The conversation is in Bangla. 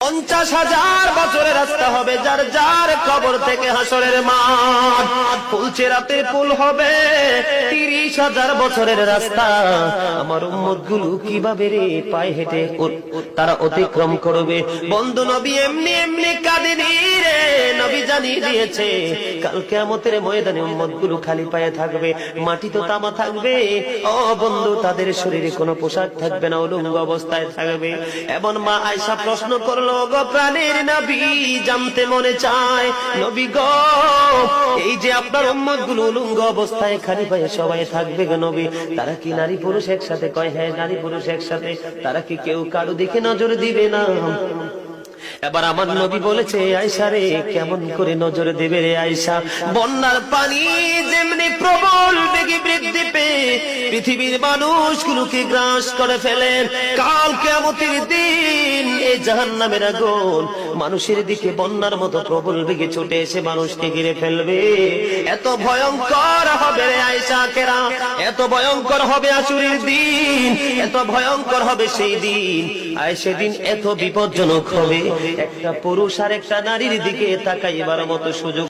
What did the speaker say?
50,000 বছরের রাস্তা হবে, যার যার কবর থেকে হাসরের মাঠ। ফুলচেরাতে পুল হবে 30,000 বছরের রাস্তা। আমার উম্মত গুলো কিভাবে রে পায়ে হেঁটে তারা অতিক্রম করবে? বন্ধু নবী এমনি এমনি কাঁদেনি রে, নবী জানিয়ে দিয়েছে কাল কিয়ামতের ময়দানে উম্মত গুলো খালি পায়ে থাকবে, মাটি তো তামা থাকবে। ও বন্ধু, তাদের শরীরে কোনো পোশাক থাকবে না, উলঙ্গ অবস্থায় থাকবে। এবং মা আয়েশা প্রশ্ন করলো, গো প্রাণের নবী, জানতে মনে চায় নবী গো, এই যে আপনার উম্মত গুলো উলঙ্গ অবস্থায় খালি পায়ে সবাই থাকবে গো নবী, তারা কি নারী পুরুষ একসাথে? কয় হ্যাঁ, নারী পুরুষ একসাথে। তারা কি কেউ কারো দিকে নজর দিবে না? এবার আমার নবী বলেছে, আয়েশা রে, কেমন করে নজর দেবে রে আয়েশা? বন্যার পানি যেমনি প্রবল বেগে বৃদ্ধি পেয়ে পৃথিবীর মানুষগুলোকে গ্রাস করে ফেলেন, কাল কিয়ামতের দিন এই জাহান্নামের আগুন মানুষের দিকে বন্যার মতো প্রবল বেগে ছুটে এসে মানুষকে ঘিরে ফেলবে। এত ভয়ঙ্কর হবে রে আয়েশা কেরা, এত ভয়ঙ্কর হবে আসরের দিন, এত ভয়ঙ্কর হবে সেই দিন। আর সেদিন এত বিপজ্জনক হবে, একটা পুরুষ আর একটা নারীর দিকে তাকাইবার মতো সুযোগ